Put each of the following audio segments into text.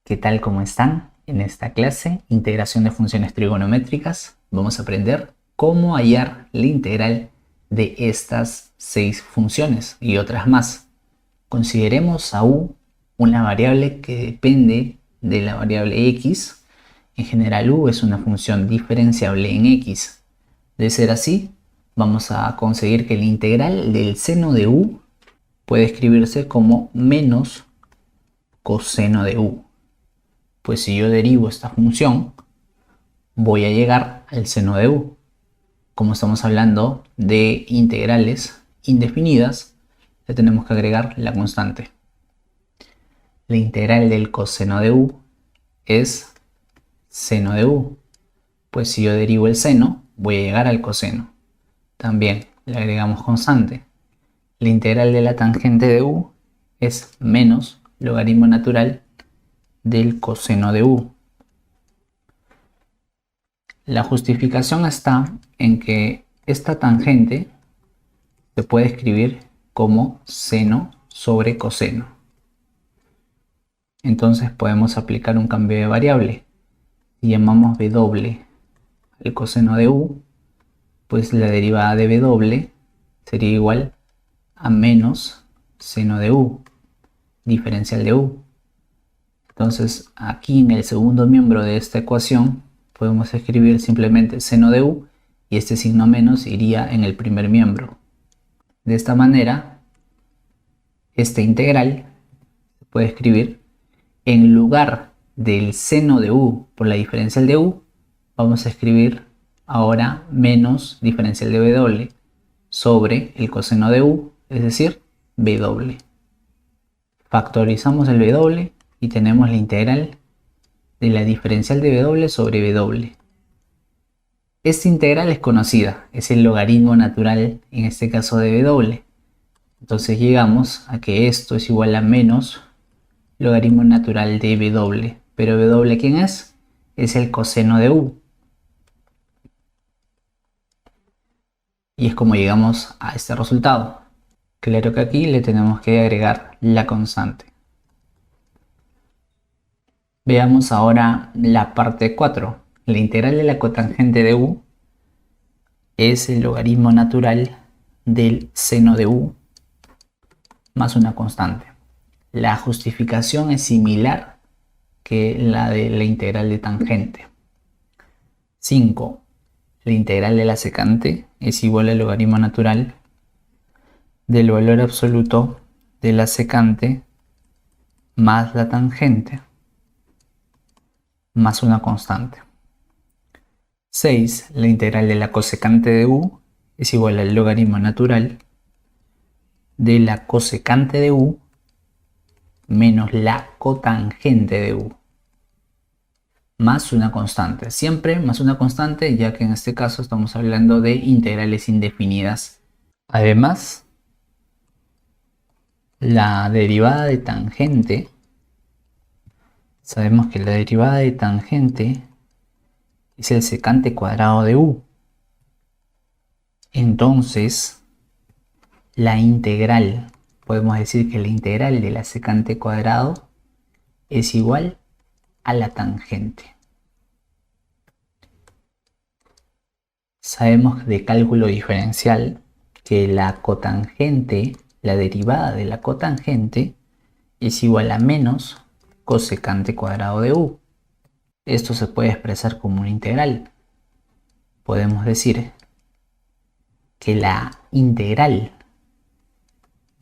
¿Qué tal? ¿Cómo están? En esta clase, integración de funciones trigonométricas, vamos a aprender cómo hallar la integral de estas 6 funciones y otras más. Consideremos a u una variable que depende de la variable x. En general, u es una función diferenciable en x. De ser así, vamos a conseguir que la integral del seno de u puede escribirse como menos coseno de u. Pues si yo derivo esta función, voy a llegar al seno de u. Como estamos hablando de integrales indefinidas, le tenemos que agregar la constante. La integral del coseno de u es seno de u. Pues si yo derivo el seno, voy a llegar al coseno. También le agregamos constante. La integral de la tangente de u es menos logaritmo natural del coseno de u. La justificación está en que esta tangente se puede escribir como seno sobre coseno. Entonces podemos aplicar un cambio de variable. Si llamamos w al coseno de u, pues la derivada de w sería igual a menos seno de u, diferencial de u. Entonces aquí en el segundo miembro de esta ecuación podemos escribir simplemente seno de u y este signo menos iría en el primer miembro. De esta manera, esta integral se puede escribir en lugar del seno de u por la diferencial de u, vamos a escribir ahora menos diferencial de w sobre el coseno de u, es decir, w. Factorizamos el w y tenemos la integral de la diferencial de w sobre w. Esta integral es conocida, es el logaritmo natural, en este caso de w. Entonces llegamos a que esto es igual a menos logaritmo natural de w. Pero w, ¿quién es? Es el coseno de u. Y es como llegamos a este resultado. Claro que aquí le tenemos que agregar la constante. Veamos ahora la parte 4. La integral de la cotangente de u es el logaritmo natural del seno de u más una constante. La justificación es similar que la de la integral de tangente. 5. La integral de la secante es igual al logaritmo natural del valor absoluto de la secante más la tangente más una constante. 6. La integral de la cosecante de u es igual al logaritmo natural de la cosecante de u menos la cotangente de u más una constante. Siempre más una constante, ya que en este caso estamos hablando de integrales indefinidas. Además, la derivada de tangente, sabemos que la derivada de tangente es el secante cuadrado de u. Entonces, la integral, podemos decir que la integral de la secante cuadrado es igual a la tangente. Sabemos de cálculo diferencial que la cotangente, la derivada de la cotangente, es igual a menos cosecante cuadrado de u. Esto se puede expresar como una integral. Podemos decir que la integral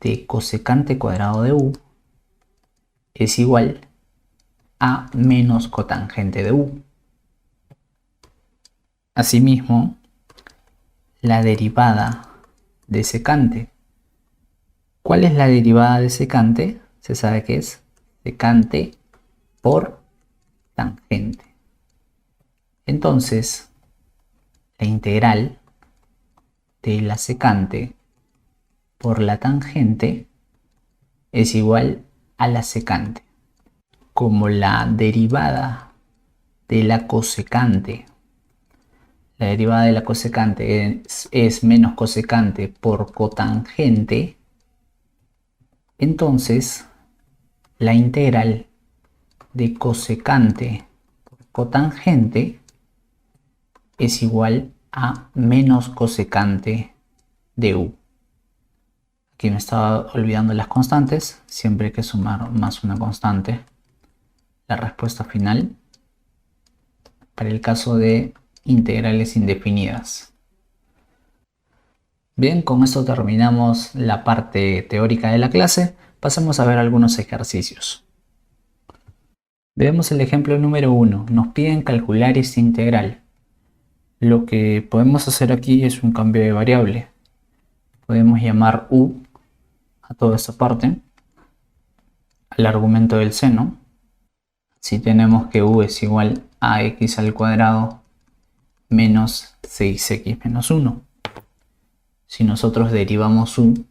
de cosecante cuadrado de u es igual a menos cotangente de u. Asimismo, la derivada de secante. ¿Cuál es la derivada de secante? Se sabe que es secante por tangente. Entonces, la integral de la secante por la tangente es igual a la secante. Como la derivada de la cosecante, la derivada de la cosecante es menos cosecante por cotangente, entonces la integral de cosecante por cotangente es igual a menos cosecante de u. Aquí me estaba olvidando las constantes, siempre hay que sumar más una constante. La respuesta final para el caso de integrales indefinidas. Bien, con esto terminamos la parte teórica de la clase. Pasemos a ver algunos ejercicios. Veamos el ejemplo número 1. Nos piden calcular esta integral. Lo que podemos hacer aquí es un cambio de variable. Podemos llamar u a toda esta parte, al argumento del seno. Si tenemos que u es igual a x al cuadrado menos 6x menos 1. Si nosotros derivamos u,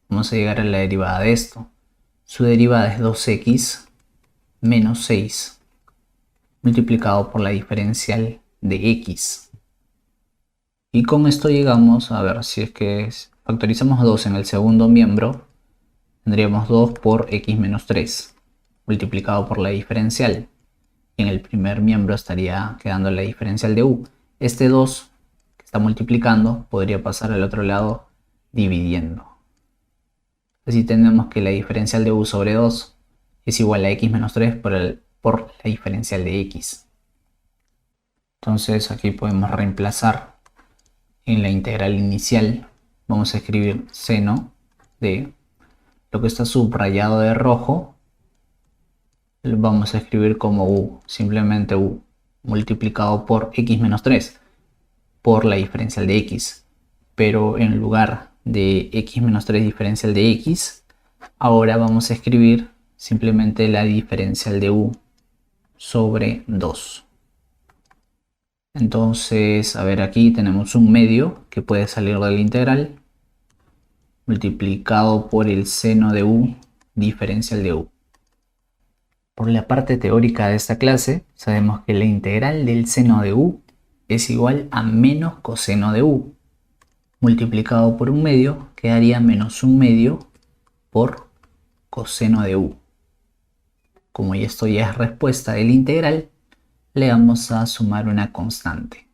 vamos a llegar a la derivada de esto. Su derivada es 2x menos 6 multiplicado por la diferencial de x. Y con esto llegamos, a ver, si es que factorizamos 2 en el segundo miembro, tendríamos 2 por x menos 3 multiplicado por la diferencial. Y en el primer miembro estaría quedando la diferencial de u. Este 2 que está multiplicando podría pasar al otro lado dividiendo. Así tenemos que la diferencial de u sobre 2 es igual a x menos 3 por la diferencial de x. Entonces aquí podemos reemplazar en la integral inicial. Vamos a escribir seno de lo que está subrayado de rojo. Lo vamos a escribir como u, simplemente u multiplicado por x menos 3 por la diferencial de x. Pero en lugar de x menos 3 diferencial de x, ahora vamos a escribir simplemente la diferencial de u sobre 2. Entonces, a ver, aquí tenemos un medio que puede salir de la integral multiplicado por el seno de u diferencial de u. Por la parte teórica de esta clase, sabemos que la integral del seno de u es igual a menos coseno de u. Multiplicado por un medio quedaría menos un medio por coseno de u. Como esto ya es respuesta de la integral, le vamos a sumar una constante.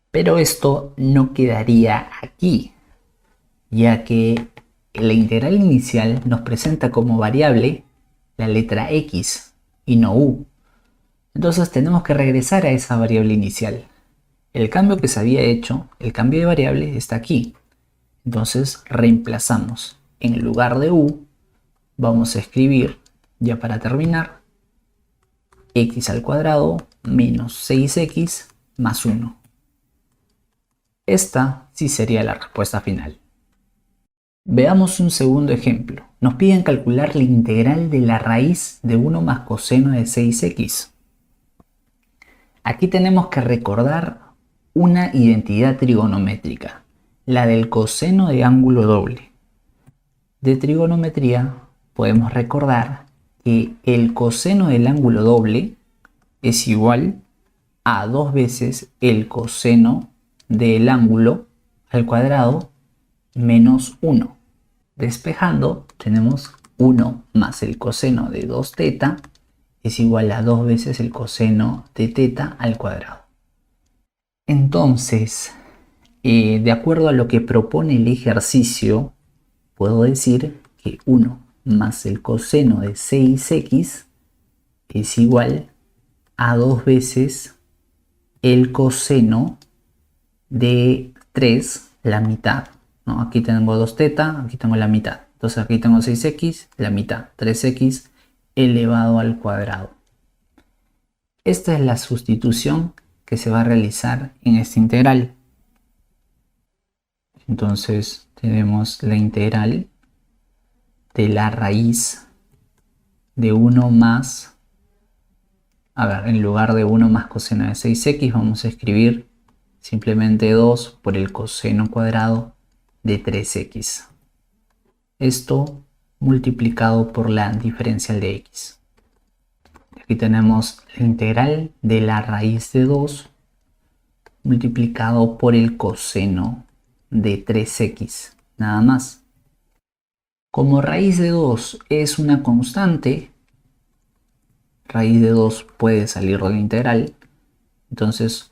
Pero esto no quedaría aquí, ya que la integral inicial nos presenta como variable la letra x y no u. Entonces tenemos que regresar a esa variable inicial. El cambio que se había hecho, el cambio de variable, está aquí. Entonces reemplazamos. En lugar de u, vamos a escribir, ya para terminar, x al cuadrado menos 6x más 1. Esta sí sería la respuesta final. Veamos un segundo ejemplo. Nos piden calcular la integral de la raíz de 1 más coseno de 6x. Aquí tenemos que recordar una identidad trigonométrica, la del coseno de ángulo doble. De trigonometría podemos recordar que el coseno del ángulo doble es igual a 2 veces el coseno del ángulo al cuadrado menos 1. Despejando, tenemos 1 más el coseno de 2θ es igual a 2 veces el coseno de θ al cuadrado. Entonces, de acuerdo a lo que propone el ejercicio, puedo decir que 1 más el coseno de 6x es igual a 2 veces el coseno de 3, la mitad. ¿No? Aquí tengo 2θ, aquí tengo la mitad. Entonces aquí tengo 6x, la mitad. 3x elevado al cuadrado. Esta es la sustitución que se va a realizar en esta integral. Entonces tenemos la integral de la raíz de 1 más, a ver, en lugar de 1 más coseno de 6x vamos a escribir simplemente 2 por el coseno cuadrado de 3x. Esto multiplicado por la diferencial de x. Aquí tenemos la integral de la raíz de 2 multiplicado por el coseno de 3x, nada más. Como raíz de 2 es una constante, raíz de 2 puede salir de la integral. Entonces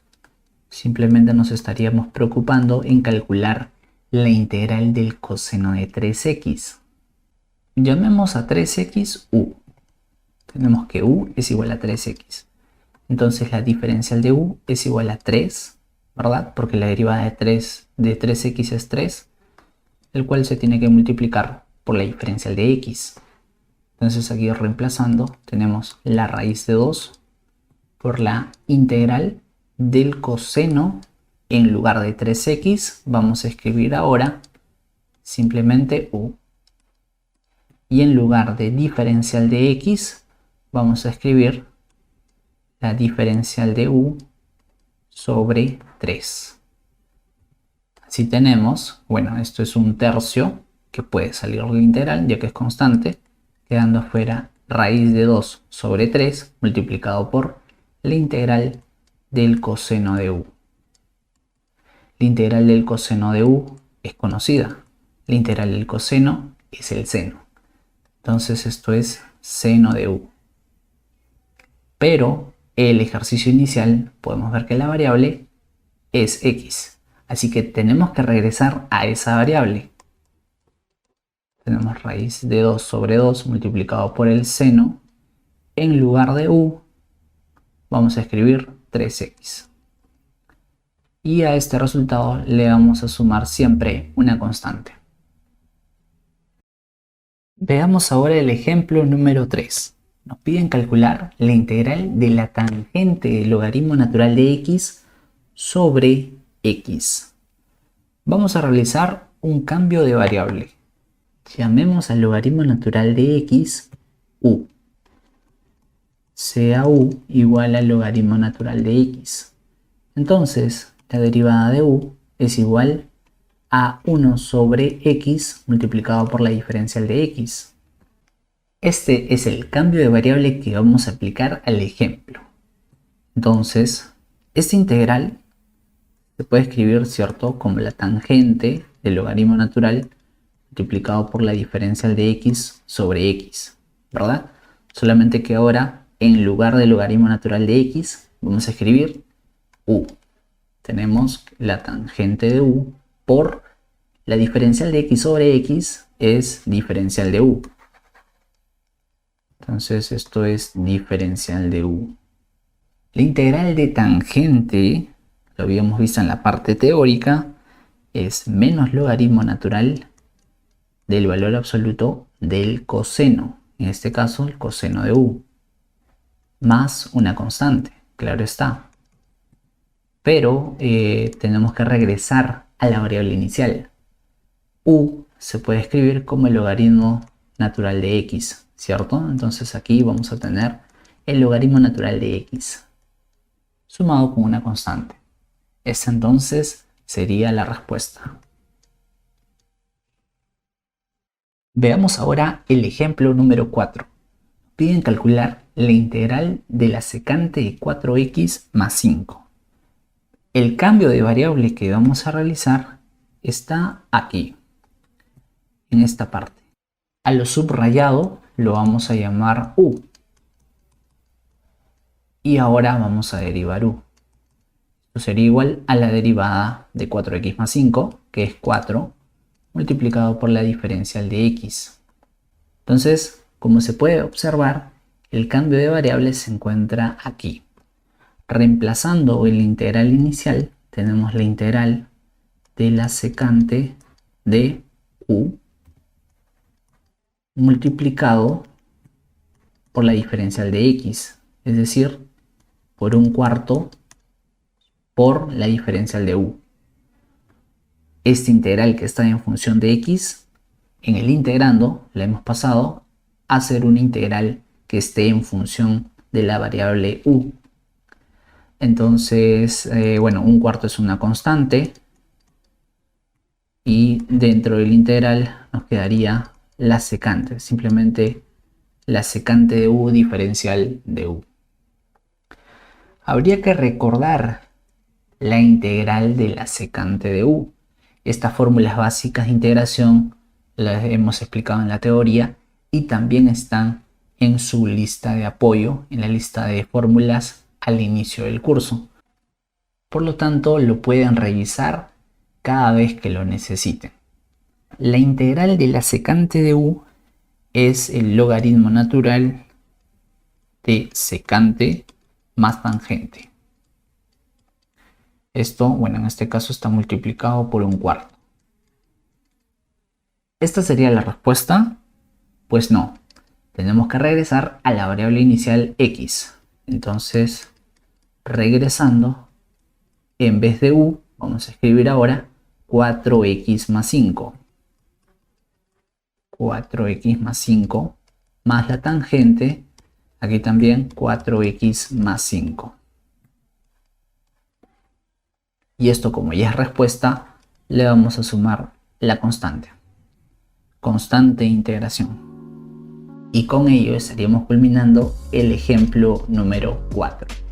simplemente nos estaríamos preocupando en calcular la integral del coseno de 3x. Llamemos a 3x u. Tenemos que u es igual a 3x. Entonces la diferencial de u es igual a 3, ¿verdad? Porque la derivada de 3x es 3, el cual se tiene que multiplicar por la diferencial de x. Entonces aquí reemplazando tenemos la raíz de 2 por la integral del coseno. En lugar de 3x vamos a escribir ahora simplemente u. Y en lugar de diferencial de x vamos a escribir la diferencial de u sobre 3. Así tenemos, bueno, esto es un tercio que puede salir de la integral ya que es constante, quedando afuera raíz de 2 sobre 3 multiplicado por la integral del coseno de u. La integral del coseno de u es conocida. La integral del coseno es el seno. Entonces esto es seno de u. Pero el ejercicio inicial podemos ver que la variable es x. Así que tenemos que regresar a esa variable. Tenemos raíz de 2 sobre 2 multiplicado por el seno. En lugar de u vamos a escribir 3x. Y a este resultado le vamos a sumar siempre una constante. Veamos ahora el ejemplo número 3. Nos piden calcular la integral de la tangente del logaritmo natural de x sobre x. Vamos a realizar un cambio de variable. Llamemos al logaritmo natural de x u. Sea u igual al logaritmo natural de x. Entonces, la derivada de u es igual a 1 sobre x multiplicado por la diferencial de x. Este es el cambio de variable que vamos a aplicar al ejemplo. Entonces, esta integral se puede escribir, ¿cierto?, como la tangente del logaritmo natural multiplicado por la diferencial de x sobre x, ¿verdad? Solamente que ahora, en lugar del logaritmo natural de x, vamos a escribir u. Tenemos la tangente de u por la diferencial de x sobre x es diferencial de u. Entonces esto es diferencial de u. La integral de tangente, lo habíamos visto en la parte teórica, es menos logaritmo natural del valor absoluto del coseno, en este caso el coseno de u, más una constante, claro está. Pero tenemos que regresar a la variable inicial. U se puede escribir como el logaritmo natural de x, ¿cierto? Entonces aquí vamos a tener el logaritmo natural de x sumado con una constante. Esa entonces sería la respuesta. Veamos ahora el ejemplo número 4. Piden calcular la integral de la secante de 4x más 5. El cambio de variable que vamos a realizar está aquí, en esta parte. A lo subrayado lo vamos a llamar u. Y ahora vamos a derivar u. Esto sería igual a la derivada de 4x más 5, que es 4, multiplicado por la diferencial de x. Entonces, como se puede observar, el cambio de variable se encuentra aquí. Reemplazando el integral inicial, tenemos la integral de la secante de u multiplicado por la diferencial de x, es decir, por un cuarto por la diferencial de u. Esta integral que está en función de x, en el integrando la hemos pasado a ser una integral que esté en función de la variable u. Entonces, bueno, un cuarto es una constante y dentro del integral nos quedaría la secante, simplemente la secante de u diferencial de u. Habría que recordar la integral de la secante de u. Estas fórmulas básicas de integración las hemos explicado en la teoría y también están en su lista de apoyo, en la lista de fórmulas al inicio del curso. Por lo tanto, lo pueden revisar cada vez que lo necesiten. La integral de la secante de u es el logaritmo natural de secante más tangente. Esto, bueno, en este caso está multiplicado por 1/4. ¿Esta sería la respuesta? Pues no. Tenemos que regresar a la variable inicial x. Entonces, regresando, en vez de u, vamos a escribir ahora 4x más 5. 4x más 5 más la tangente, aquí también 4x más 5. Y esto, como ya es respuesta, le vamos a sumar la constante de integración. Y con ello estaríamos culminando el ejemplo número 4.